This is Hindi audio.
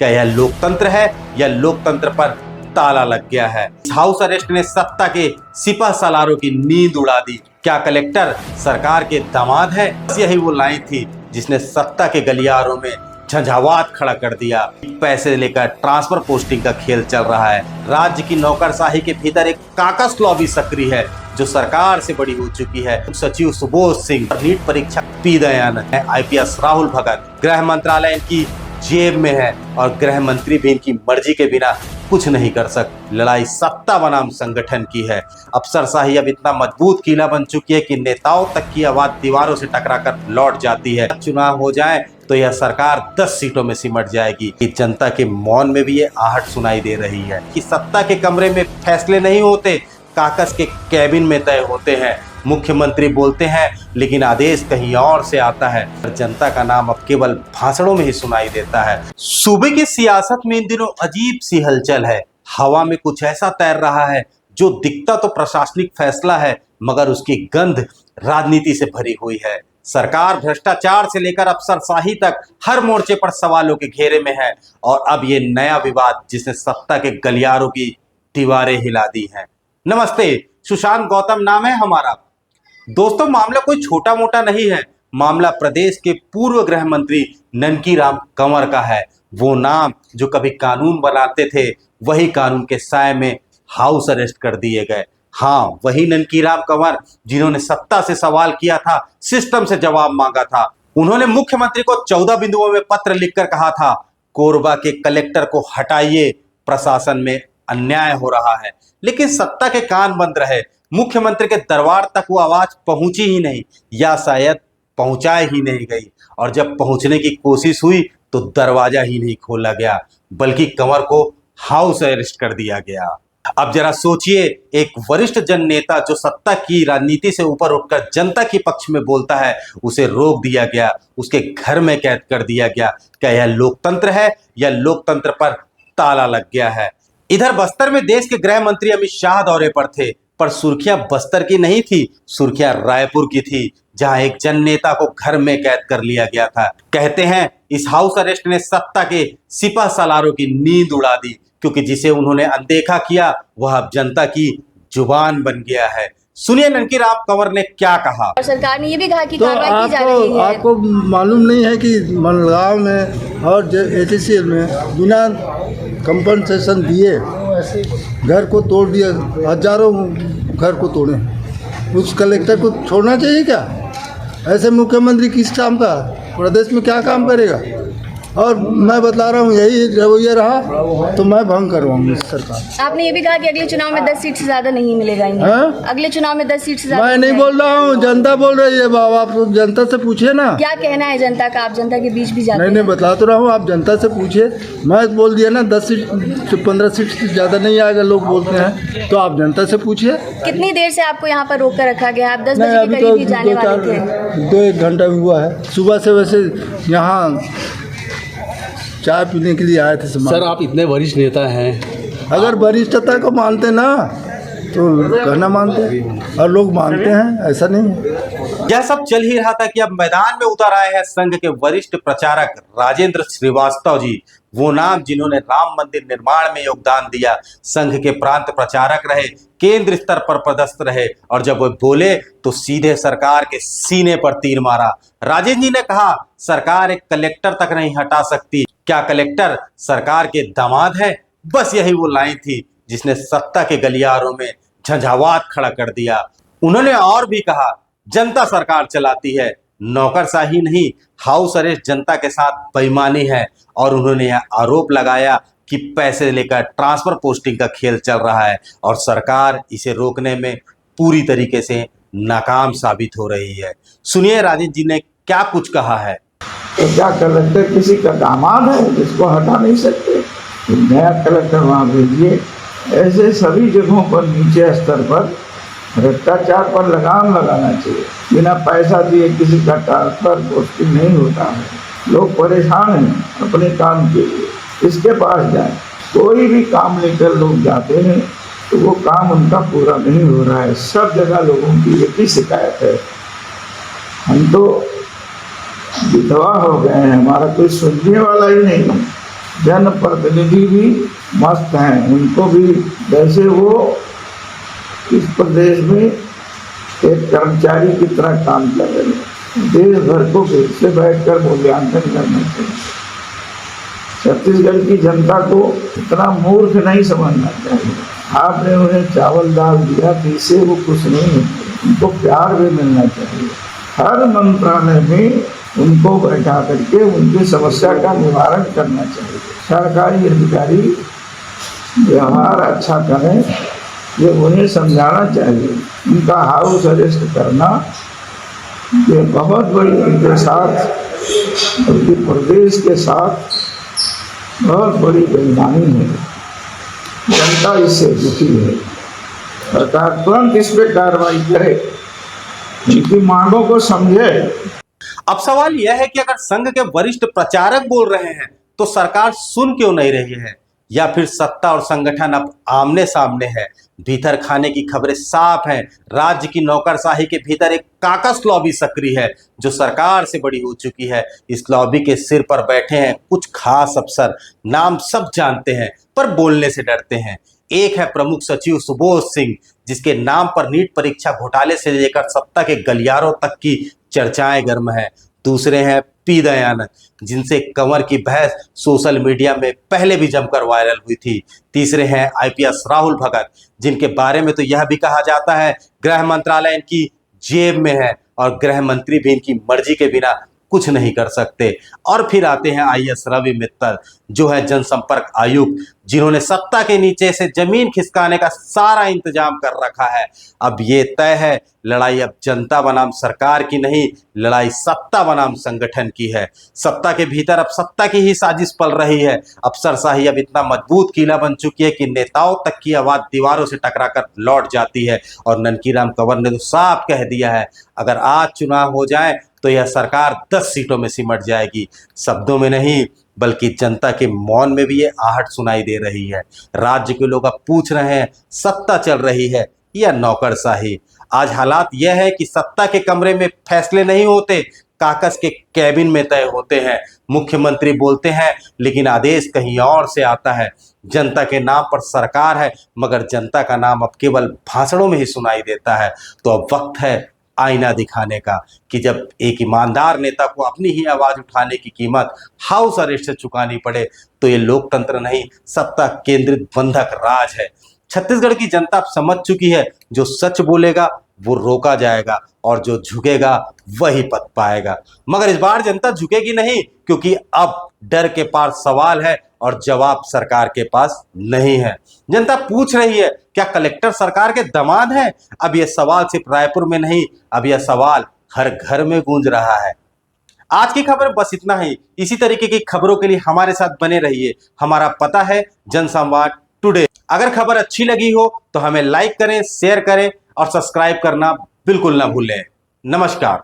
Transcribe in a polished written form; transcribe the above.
क्या यह लोकतंत्र है या लोकतंत्र पर ताला लग गया है? हाउस अरेस्ट ने सत्ता के सिपह सालारों की नींद उड़ा दी। क्या कलेक्टर सरकार के दामाद है? यही वो लाइन थी जिसने सत्ता के गलियारों में झंझावात खड़ा कर दिया। पैसे लेकर ट्रांसफर पोस्टिंग का खेल चल रहा है। राज्य की नौकरशाही के भीतर एक काकस लॉबी सक्रिय है जो सरकार से बड़ी हो चुकी है। सचिव सुबोध सिंह, नीट परीक्षा पी दयानंद है, आईपीएस राहुल भगत, गृह मंत्रालय इनकी जेब में है और गृह मंत्री भी इनकी मर्जी के बिना कुछ नहीं कर सकते। लड़ाई सत्ता बनाम संगठन की है। अफसरशाही अब इतना मजबूत किला बन चुकी है कि नेताओं तक की आवाज दीवारों से टकराकर लौट जाती है। चुनाव हो जाए तो यह सरकार 10 सीटों में सिमट जाएगी। कि जनता के मौन में भी ये आहट सुनाई दे रही है कि सत्ता के कमरे में फैसले नहीं होते, कागज के कैबिन में तय होते हैं। मुख्यमंत्री बोलते हैं लेकिन आदेश कहीं और से आता है। जनता का नाम अब केवल भाषणों में ही सुनाई देता है। सूबे की सियासत में इन दिनों अजीब सी हलचल है। हवा में कुछ ऐसा तैर रहा है जो दिखता तो प्रशासनिक फैसला है मगर उसकी गंध राजनीति से भरी हुई है। सरकार भ्रष्टाचार से लेकर अफसरशाही तक हर मोर्चे पर सवालों के घेरे में है और अब ये नया विवाद जिसने सत्ता के गलियारों की दीवारें हिला दी हैं। नमस्ते, सुशांत गौतम नाम है हमारा। दोस्तों, मामला कोई छोटा मोटा नहीं है। मामला प्रदेश के पूर्व गृह मंत्री ननकी राम कंवर का है। वो नाम जो कभी कानून बनाते थे वही कानून के साए में हाउस अरेस्ट कर दिए गए। हाँ, वही ननकी राम कंवर जिन्होंने सत्ता से सवाल किया था, सिस्टम से जवाब मांगा था। उन्होंने मुख्यमंत्री को 14 बिंदुओं में पत्र लिखकर कहा था कोरबा के कलेक्टर को हटाइए, प्रशासन में अन्याय हो रहा है। लेकिन सत्ता के कान बंद रहे। मुख्यमंत्री के दरबार तक वो आवाज पहुंची ही नहीं या शायद पहुंचाई ही नहीं गई और जब पहुंचने की कोशिश हुई तो दरवाजा ही नहीं खोला गया बल्कि कंवर को हाउस अरेस्ट कर दिया गया। अब जरा सोचिए, एक वरिष्ठ जन नेता जो सत्ता की राजनीति से ऊपर उठकर जनता के पक्ष में बोलता है, उसे रोक दिया गया, उसके घर में कैद कर दिया गया। क्या यह लोकतंत्र है या लोकतंत्र पर ताला लग गया है? इधर बस्तर में देश के गृह मंत्री अमित शाह दौरे पर थे, पर सुर्खियां बस्तर की नहीं थी, सुर्खियां रायपुर की थी, जहां एक जन नेता को घर में कैद कर लिया गया था। कहते हैं इस हाउस अरेस्ट ने सत्ता के सिपह सालारों की नींद उड़ा दी, क्योंकि जिसे उन्होंने अनदेखा किया वह अब जनता की जुबान बन गया है। सुनिए ननकी राम कंवर ने क्या कहा। और सरकार ने ये भी कहा कि कार्रवाई की जा रही है। आपको मालूम नहीं है कि मनगांव में और एचसीएल में बिना कंपनसेशन दिए घर को तोड़ दिया, हजारों घर को तोड़े। उस कलेक्टर को छोड़ना चाहिए क्या? ऐसे मुख्यमंत्री किस काम का, प्रदेश में क्या काम करेगा? और मैं बता रहा हूँ यही रवैया रहा तो मैं भंग करवाऊंगी सरकार। आपने ये भी कहा कि अगले चुनाव में 10 सीट से ज्यादा नहीं मिलेगा इन्हें। अगले चुनाव में 10 सीट से ज्यादा मैं नहीं बोल रहा हूँ, जनता बोल रही है। बाबा आप जनता से पूछिए ना क्या कहना है जनता का। आप जनता के बीच भी जाते हैं। नहीं बता तो रहा हूँ, आप जनता से पूछिए। मैं बोल दिया ना 10 सीट 15 सीट से ज़्यादा नहीं आएगा, लोग बोलते हैं, तो आप जनता से पूछिए। कितनी देर से आपको यहाँ पर रोक कर रखा गया? आप 10 बजे के करीब ही जाने वाले थे। 2-1 घंटा हुआ है। सुबह से वैसे यहाँ चाय पीने के लिए आए थे। सर, आप इतने वरिष्ठ नेता हैं, अगर वरिष्ठता को मानते ना तो कहना मानते और लोग मानते हैं, ऐसा नहीं। यह सब चल ही रहा था कि अब मैदान में उतर आए हैं संघ के वरिष्ठ प्रचारक राजेंद्र श्रीवास्तव जी। वो नाम जिन्होंने राम मंदिर निर्माण में योगदान दिया, संघ के प्रांत प्रचारक रहे, केंद्र स्तर पर पदस्थ रहे और जब वो बोले तो सीधे सरकार के सीने पर तीर मारा। राजेंद्र जी ने कहा सरकार एक कलेक्टर तक नहीं हटा सकती। क्या कलेक्टर सरकार के दामाद है? बस यही वो लाइन थी जिसने सत्ता के गलियारों में झंझावात खड़ा कर दिया। उन्होंने और भी कहा जनता सरकार चलाती है, नौकरशाही नहीं। हाउस अरेस्ट जनता के साथ बेईमानी है और उन्होंने यह आरोप लगाया कि पैसे लेकर ट्रांसफर पोस्टिंग का खेल चल रहा है और सरकार इसे रोकने में पूरी तरीके से नाकाम साबित हो रही है। सुनिए राजेंद्र जी ने क्या कुछ कहा है। तो क्या कलेक्टर किसी का दामाद है जिसको हटा नहीं सकते? तो नया कलेक्टर वहाँ भेजिए। ऐसे सभी जगहों पर नीचे स्तर पर भ्रष्टाचार पर लगाम लगाना चाहिए। बिना पैसा दिए किसी का ट्रांसफर पोस्टिंग नहीं होता है। लोग परेशान हैं अपने काम के लिए, इसके पास जाए। कोई भी काम लेकर लोग जाते हैं तो वो काम उनका पूरा नहीं हो रहा है। सब जगह लोगों की एक ही शिकायत है, हम तो विधवा हो गए हैं, हमारा कोई सुनने वाला ही नहीं है। जनप्रतिनिधि भी मस्त हैं, उनको भी जैसे वो इस प्रदेश में एक कर्मचारी की तरह काम कर रहे हैं। देश भर को फिर से बैठकर मूल्यांकन करना चाहिए। छत्तीसगढ़ की जनता को इतना मूर्ख नहीं समझना चाहिए। आपने उन्हें चावल दाल दिया तो इससे वो खुश नहीं होते, उनको प्यार भी मिलना चाहिए। हर मंत्रालय में उनको बैठा करके उनकी समस्या का निवारण करना चाहिए। सरकारी अधिकारी व्यवहार अच्छा करें, ये उन्हें समझाना चाहिए। उनका हाउस अरेस्ट करना ये बहुत बड़ी उनके साथ, उनके प्रदेश के साथ बहुत बड़ी बेईमानी है। जनता इससे दुखी है। सरकार तुरंत इस पे कार्रवाई करे, इनकी मांगों को समझे। अब सवाल यह है कि अगर संघ के वरिष्ठ प्रचारक बोल रहे हैं तो सरकार सुन क्यों नहीं रही है, या फिर सत्ता और संगठन अब आमने सामने है। भीतर खाने की खबरें साफ हैं। राज्य की नौकरशाही के भीतर एक काकस लॉबी सक्रिय है जो सरकार से बड़ी हो चुकी है। इस लॉबी के सिर पर बैठे हैं कुछ खास अफसर, नाम सब जानते हैं पर बोलने से डरते हैं। एक है प्रमुख सचिव सुबोध सिंह, जिसके नाम पर नीट परीक्षा घोटाले से लेकर सत्ता के गलियारों तक की चर्चाएं गर्म है। दूसरे हैं पी दयानंद, जिनसे कंवर की बहस सोशल मीडिया में पहले भी जमकर वायरल हुई थी। तीसरे हैं आईपीएस राहुल भगत, जिनके बारे में तो यह भी कहा जाता है गृह मंत्रालय इनकी जेब में है और गृह मंत्री भी इनकी मर्जी के बिना कुछ नहीं कर सकते। और फिर आते हैं आईएएस रवि मित्तल, जो है जनसंपर्क आयुक्त, जिन्होंने सत्ता के नीचे से जमीन खिसकाने का सारा इंतजाम कर रखा है। अब ये तय है, लड़ाई अब जनता बनाम सरकार की नहीं, लड़ाई सत्ता बनाम संगठन की है। सत्ता के भीतर अब सत्ता की ही साजिश पल रही है। अफसरशाही अब इतना मजबूत किला बन चुकी है कि नेताओं तक की आवाज दीवारों से टकराकर लौट जाती है। और ननकीराम कंवर ने तो साफ कह दिया है, अगर आज चुनाव हो जाए तो यह सरकार 10 सीटों में सिमट जाएगी। शब्दों में नहीं बल्कि जनता के मौन में भी ये आहट सुनाई दे रही है। राज्य के लोग अब पूछ रहे हैं, सत्ता चल रही है या नौकरशाही। आज हालात यह है कि सत्ता के कमरे में फैसले नहीं होते, काकस के कैबिन में तय होते हैं। मुख्यमंत्री बोलते हैं लेकिन आदेश कहीं और से आता है। जनता के नाम पर सरकार है मगर जनता का नाम अब केवल भाषणों में ही सुनाई देता है। तो अब वक्त है आईना दिखाने का कि जब एक ईमानदार नेता को अपनी ही आवाज उठाने की कीमत हाउस अरेस्ट से चुकानी पड़े तो ये लोकतंत्र नहीं, सत्ता केंद्रित बंधक राज है। छत्तीसगढ़ की जनता अब समझ चुकी है, जो सच बोलेगा वो रोका जाएगा और जो झुकेगा वही पद पाएगा। मगर इस बार जनता झुकेगी नहीं, क्योंकि अब डर के पार सवाल है और जवाब सरकार के पास नहीं है। जनता पूछ रही है, क्या कलेक्टर सरकार के दामाद हैं? अब यह सवाल सिर्फ रायपुर में नहीं, अब यह सवाल हर घर में गूंज रहा है। आज की खबर बस इतना ही। इसी तरीके की खबरों के लिए हमारे साथ बने रहिए। हमारा पता है जनसंवाद टुडे। अगर खबर अच्छी लगी हो तो हमें लाइक करें, शेयर करें और सब्सक्राइब करना बिल्कुल ना भूलें। नमस्कार।